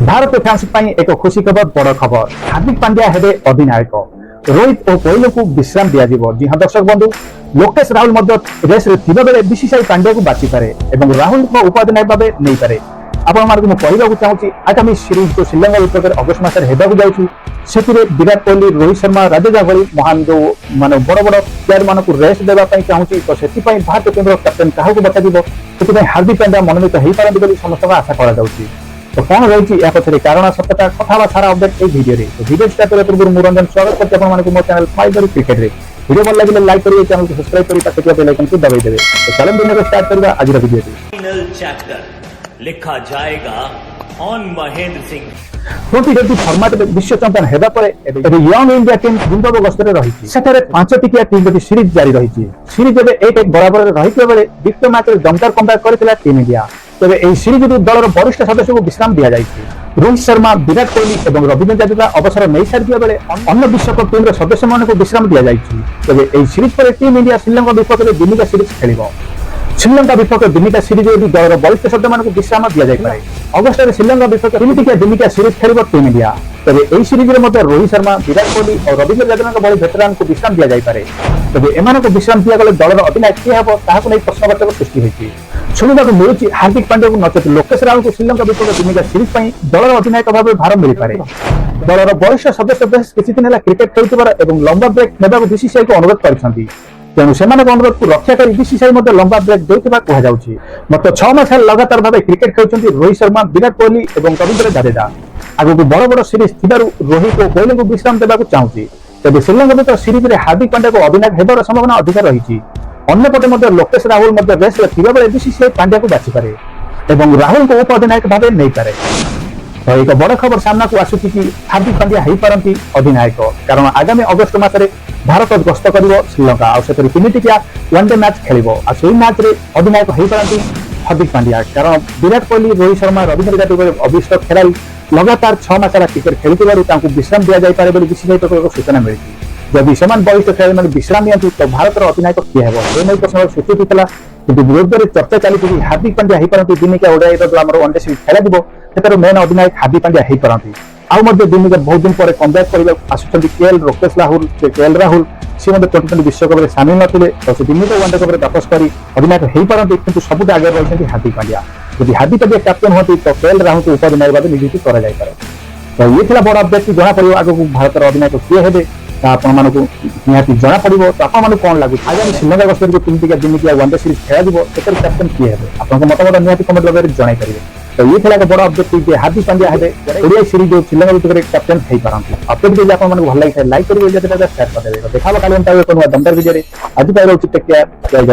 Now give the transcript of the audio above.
Bharat fans एक खुशी खबर बड़ खबर हार्दिक पांड्या हेबे अधिनायक रोहित और कोहली को विश्राम दिया जी हाँ दर्शक बंधु लोकेश राहुल रेस बेले बीसीसीआई पांड्या को बाची पारे और राहुल को उपअधिनायक भाव नहीं पारे आपको कहवाक चाहूँगी आगामी सीरीज जो श्रीलंका विपक्ष अगस्ट मसरे होगा जाऊँगी से विराट कोहली रोहित शर्मा राजेजा भली महान जो मान बड़ बड़ प्लेयर मान रेस्ट देवाई चाहूँगी तो से भारतीय टीम कैप्टेन क्या बताଯିव से हार्दिक पांड्या मनोनीत हो पारती समस्त आशा करा तो कौन रही पछरे कारण सत्यता कथा सारा अपडेट ये वीडियो स्टार्ट करने पूर्व मु रंजन स्वागत करते हैं मो चैनल फाइबर क्रिकेट रे वीडियो भल लगे लाइक करिए चैनल को सब्सक्राइब करिए पाछे बेल आइकन को दबाई देबे तो चलो दिन को स्टार्ट करबा आज वीडियो फाइनल चैप्टर लिखा जाएगा on Mahendra Singh T20 format में विश्व चैंपियन हेबा परे एबे यंग इंडिया टीम जिम्बाब्वे गस्तरे रही सेठारे 5 टिकिया T20 सीरीज जारी रही सीरीज एबे 1-1 बराबर रही बेले द्वितीय मैच में दमदार कमबैक करथिला टीम इंडिया तबे एही सीरीज दलर वरिष्ठ सदस्य को विश्राम दिया जायछि रोहित शर्मा विराट कोहली और रविंद्र जडेजा अवसर नहीं सारी बेले अन्य विश्वकप टीम सदस्य मान को विश्राम दिया जायछि तबे एही सीरीज पर टीम इंडिया श्रीलंका विपक्ष में दिनिका सीरीज खेलिबो श्रीलंका विपक्ष दिनिका सीरीज दलर वरिष्ठ सदस्य मान को विश्राम दिया जाय अगस्ट में श्रीलंका विपक्ष दिनिका सीरीज खेल टीम इंडिया तबे एही सीरीज में रोहित शर्मा विराट कोहली और रविंद्र जडेजा भली वेटरान को विश्राम दिया जाय पारे तबे एमान को विश्राम दिया गले दलर अधिनायक किए हेबो ताहाको नै प्रश्नवाचक सृष्टि होइछि शुणा मिलूँ हार्दिक पांड्या को नचेत लोकेश राहुल को श्रीलंका विपक्ष दिनिका सीरीज दलर अधिनायक भाव भार मिल पारे दलर वरिष्ठ सदस्य बेस किसी दिन है क्रिकेट खेलुवर लंबा ब्रेक ने बीसीसीआई को अनुरोध कर तेणु से अनुरोध को रक्षा कर बीसीसीआई लंबा ब्रेक देता कहुच्छी मात्र 6 मास लगातार भाव क्रिकेट खेलुंट रोहित शर्मा विराट कोहली और रविंद्र जडेजा आगक बड़ बड़ सीरीज थी रोहित और कोहली को विश्राम देवा चाहूँगी तेज श्रीलंका विपक्ष सीरीज में हार्दिक पांड्या को अधिनायक होबार संभावना अधिक रही अंपटे लोकेश राहुल रेस में बीसीसीआई पांड्या को बाछी पारे और राहुल को उपअधिनायक भाव नहीं पारे तो एक बड़ खबर सामना को आसुची कि हार्दिक पांड्या हो पारती अधिनायक कारण आगामी अगस्ट मसरे भारत गस्त कर श्रीलंका और तीन टिकिया वनडे मैच खेल मैच रे अधिनायक हो पारती हार्दिक पांड्या कारण विराट कोहली रोहित शर्मा रविंद्र जडेजा अभिष्ट खेलाड़ी लगातार 6 मास क्रिकेट खेलुवर विश्राम दिया जाए बीसीसीआई पक्षर सूचना मिली जदि से बरिष्ठ खेलाड़ी मैंने विश्राम दिखाती तो भारत अधिनायक किए हे प्रश्न सृष्टि होता कि विरोध में चर्चा चली हार्दिक पांड्या हो पारती दिनिका ओडिआई जो आम वनडे सीरीज खेल मेन अधिनायक हार्दिक पांड्या हो पारती दिनिका बहुत दिन पर कमबैक कर लोकेश राहुल सी T20 विश्वकप में सामिल नथिले तो से दिनिका वनडे कप वापस कर अधिनायक हो पारती किंतु सबुठ आगे रही हार्दिक पांड्या यदि हार्दिक पांड्या कैप्टेन होती तो केएल राहुल को उपअधिनायक भाव नियुक्ति कर तो ये थी बड़ अपडेट जना पड़ो आगे भारत अधिनायक किए हे निहाती जना पड़ो तो आपको कौन लगुच आगामी श्रीलंका गस्त जो 3 टिकिया दिनिकिया वनडे सीरीज खेल कैप्टेन किए हे आपको मतमत निहाती कमेंट बॉक्स में जणाई पारे तो ये थी बड़ अपडेट हार्दिक पांड्या हे ओडिआई सीरीज जो श्रीलंका विपक्ष कैप्टेन हो पारती अपडेट भी आपको भल लगे लाइक करेंगे शेयर कर देखा कल दमदार वीडियो आज पाई टेक केयर जय जगन्नाथ।